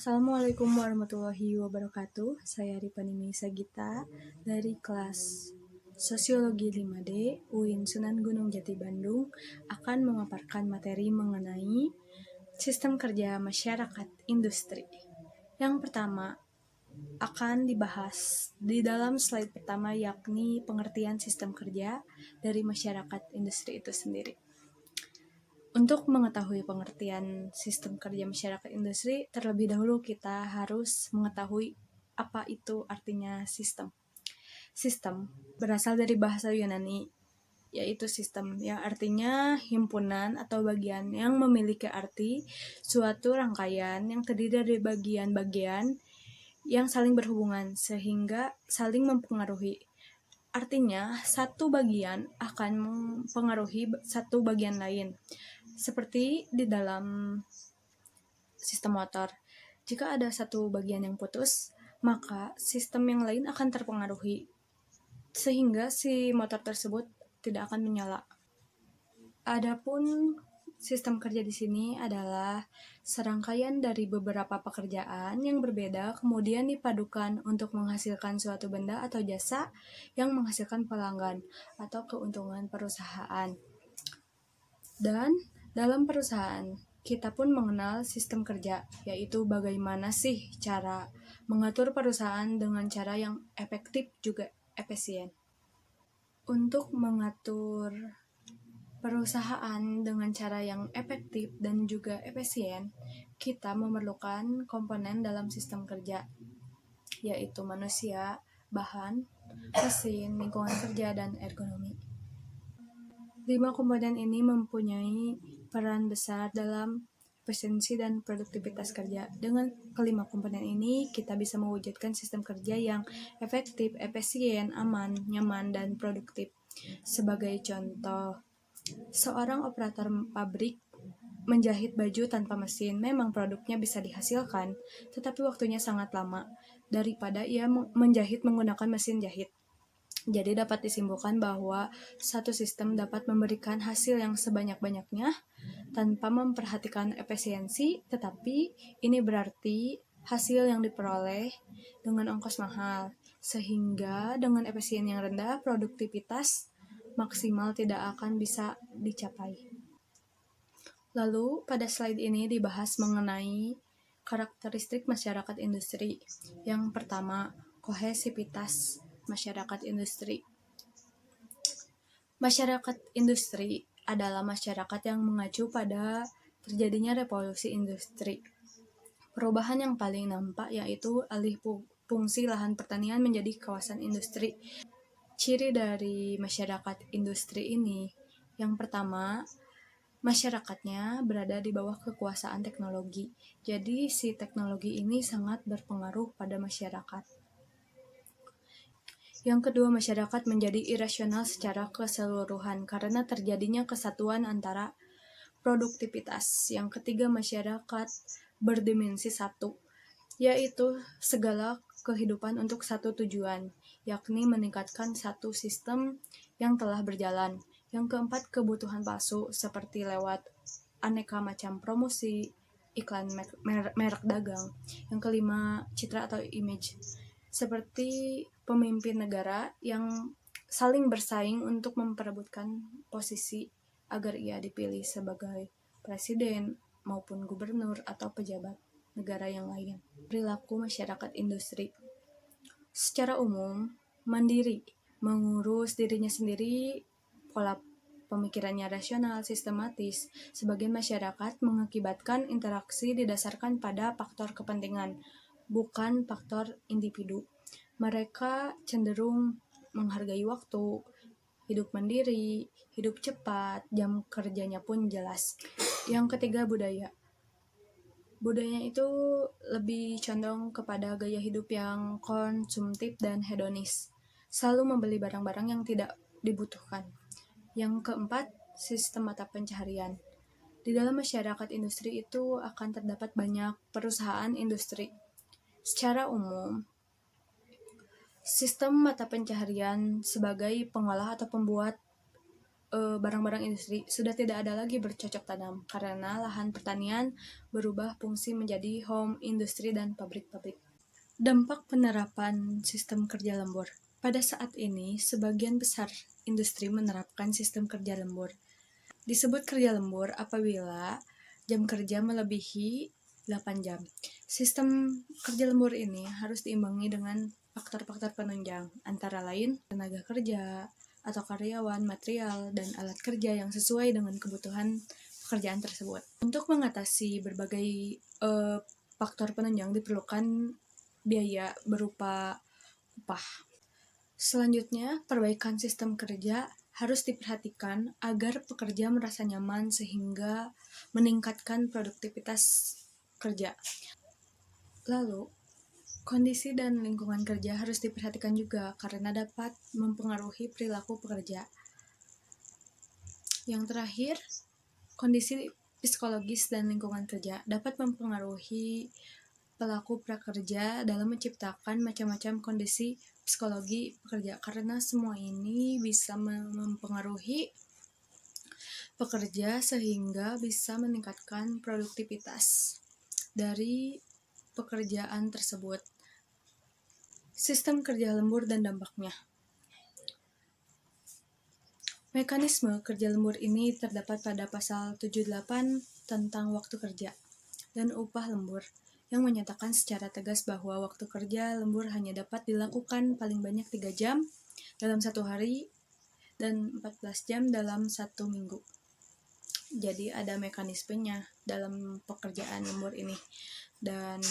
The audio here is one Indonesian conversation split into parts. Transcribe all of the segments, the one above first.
Assalamualaikum warahmatullahi wabarakatuh. Saya Ripanimi Sagita dari kelas Sosiologi 5D UIN Sunan Gunung Jati Bandung akan memaparkan materi mengenai sistem kerja masyarakat industri. Yang pertama akan dibahas di dalam slide pertama, yakni pengertian sistem kerja dari masyarakat industri itu sendiri. Untuk mengetahui pengertian sistem kerja masyarakat industri, terlebih dahulu kita harus mengetahui apa itu artinya sistem. Sistem berasal dari bahasa Yunani, yaitu sistem, yang artinya himpunan atau bagian yang memiliki arti suatu rangkaian yang terdiri dari bagian-bagian yang saling berhubungan sehingga saling mempengaruhi. Artinya, satu bagian akan mempengaruhi satu bagian lain. Seperti di dalam sistem motor, jika ada satu bagian yang putus, maka sistem yang lain akan terpengaruhi, sehingga si motor tersebut tidak akan menyala. Adapun sistem kerja di sini adalah serangkaian dari beberapa pekerjaan yang berbeda kemudian dipadukan untuk menghasilkan suatu benda atau jasa yang menghasilkan pelanggan atau keuntungan perusahaan. Dan dalam perusahaan, kita pun mengenal sistem kerja, yaitu bagaimana sih cara mengatur perusahaan dengan cara yang efektif juga efisien. Untuk mengatur perusahaan dengan cara yang efektif dan juga efisien, kita memerlukan komponen dalam sistem kerja, yaitu manusia, bahan, mesin, lingkungan kerja, dan ergonomi. 5 komponen ini mempunyai peran besar dalam efisiensi dan produktivitas kerja. Dengan kelima komponen ini, kita bisa mewujudkan sistem kerja yang efektif, efisien, aman, nyaman, dan produktif. Sebagai contoh, seorang operator pabrik menjahit baju tanpa mesin, memang produknya bisa dihasilkan, tetapi waktunya sangat lama daripada ia menjahit menggunakan mesin jahit. Jadi dapat disimpulkan bahwa satu sistem dapat memberikan hasil yang sebanyak-banyaknya tanpa memperhatikan efisiensi, tetapi ini berarti hasil yang diperoleh dengan ongkos mahal, sehingga dengan efisien yang rendah, produktivitas maksimal tidak akan bisa dicapai. Lalu pada slide ini dibahas mengenai karakteristik masyarakat industri. Yang pertama, kohesivitas masyarakat industri. Masyarakat industri adalah masyarakat yang mengacu pada terjadinya revolusi industri. Perubahan yang paling nampak yaitu alih fungsi lahan pertanian menjadi kawasan industri. Ciri dari masyarakat industri ini, yang pertama, masyarakatnya berada di bawah kekuasaan teknologi. Jadi si teknologi ini sangat berpengaruh pada masyarakat. Yang kedua, masyarakat menjadi irasional secara keseluruhan karena terjadinya kesatuan antara produktivitas. Yang ketiga, masyarakat berdimensi satu, yaitu segala kehidupan untuk satu tujuan, yakni meningkatkan satu sistem yang telah berjalan. Yang keempat, kebutuhan palsu seperti lewat aneka macam promosi, iklan merek dagang. Yang kelima, citra atau image, seperti pemimpin negara yang saling bersaing untuk memperebutkan posisi agar ia dipilih sebagai presiden maupun gubernur atau pejabat negara yang lain. Perilaku masyarakat industri secara umum mandiri, mengurus dirinya sendiri, pola pemikirannya rasional, sistematis. Sebagian masyarakat mengakibatkan interaksi didasarkan pada faktor kepentingan, bukan faktor individu. Mereka cenderung menghargai waktu, hidup mandiri, hidup cepat, jam kerjanya pun jelas. Yang ketiga, budaya. Budayanya itu lebih condong kepada gaya hidup yang konsumtif dan hedonis, selalu membeli barang-barang yang tidak dibutuhkan. Yang keempat, sistem mata pencaharian. Di dalam masyarakat industri itu akan terdapat banyak perusahaan industri. Secara umum, sistem mata pencaharian sebagai pengolah atau pembuat barang-barang industri sudah tidak ada lagi bercocok tanam karena lahan pertanian berubah fungsi menjadi home industri dan pabrik-pabrik. Dampak penerapan sistem kerja lembur. Pada saat ini, sebagian besar industri menerapkan sistem kerja lembur. Disebut kerja lembur apabila jam kerja melebihi 8 jam. Sistem kerja lembur ini harus diimbangi dengan faktor-faktor penunjang, antara lain tenaga kerja, atau karyawan, material, dan alat kerja yang sesuai dengan kebutuhan pekerjaan tersebut. Untuk mengatasi berbagai faktor penunjang diperlukan biaya berupa upah. Selanjutnya, perbaikan sistem kerja harus diperhatikan agar pekerja merasa nyaman sehingga meningkatkan produktivitas kerja. Lalu, kondisi dan lingkungan kerja harus diperhatikan juga karena dapat mempengaruhi perilaku pekerja. Yang terakhir, kondisi psikologis dan lingkungan kerja dapat mempengaruhi pelaku prakerja dalam menciptakan macam-macam kondisi psikologi pekerja karena semua ini bisa mempengaruhi pekerja sehingga bisa meningkatkan produktivitas dari pekerjaan tersebut. Sistem kerja lembur dan dampaknya. Mekanisme kerja lembur ini terdapat pada pasal 78 tentang waktu kerja dan upah lembur yang menyatakan secara tegas bahwa waktu kerja lembur hanya dapat dilakukan paling banyak 3 jam dalam satu hari dan 14 jam dalam satu minggu. Jadi ada mekanismenya dalam pekerjaan lembur ini. Dan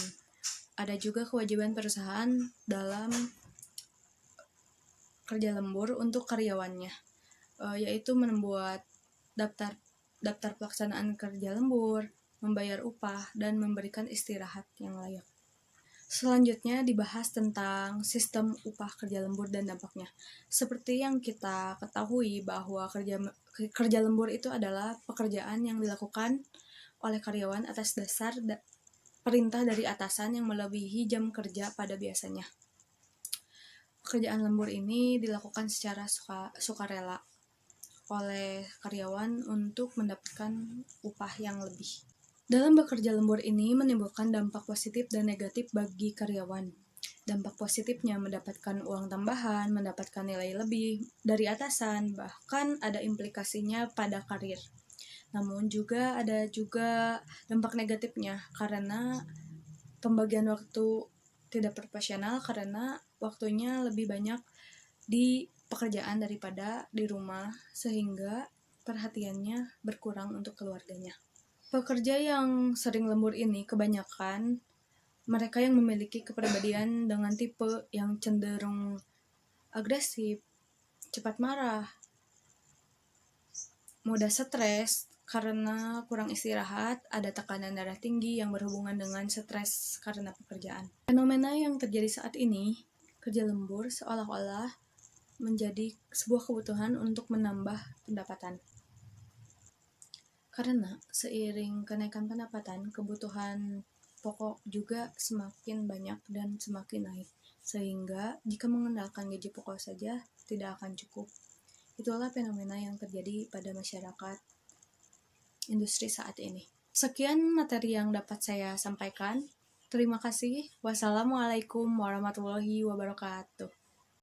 ada juga kewajiban perusahaan dalam kerja lembur untuk karyawannya, yaitu membuat daftar pelaksanaan kerja lembur, membayar upah, dan memberikan istirahat yang layak. Selanjutnya dibahas tentang sistem upah kerja lembur dan dampaknya. Seperti yang kita ketahui bahwa kerja lembur itu adalah pekerjaan yang dilakukan oleh karyawan atas dasar perintah dari atasan yang melebihi jam kerja pada biasanya. Pekerjaan lembur ini dilakukan secara sukarela oleh karyawan untuk mendapatkan upah yang lebih. Dalam bekerja lembur ini menimbulkan dampak positif dan negatif bagi karyawan. Dampak positifnya mendapatkan uang tambahan, mendapatkan nilai lebih dari atasan, bahkan ada implikasinya pada karir. Namun ada juga dampak negatifnya karena pembagian waktu tidak proporsional karena waktunya lebih banyak di pekerjaan daripada di rumah sehingga perhatiannya berkurang untuk keluarganya. Pekerja yang sering lembur ini kebanyakan mereka yang memiliki kepribadian dengan tipe yang cenderung agresif, cepat marah, mudah stres karena kurang istirahat, ada tekanan darah tinggi yang berhubungan dengan stres karena pekerjaan. Fenomena yang terjadi saat ini, kerja lembur seolah-olah menjadi sebuah kebutuhan untuk menambah pendapatan. Karena seiring kenaikan pendapatan, kebutuhan pokok juga semakin banyak dan semakin naik. Sehingga jika mengandalkan gaji pokok saja tidak akan cukup. Itulah fenomena yang terjadi pada masyarakat industri saat ini. Sekian materi yang dapat saya sampaikan. Terima kasih. Wassalamualaikum warahmatullahi wabarakatuh.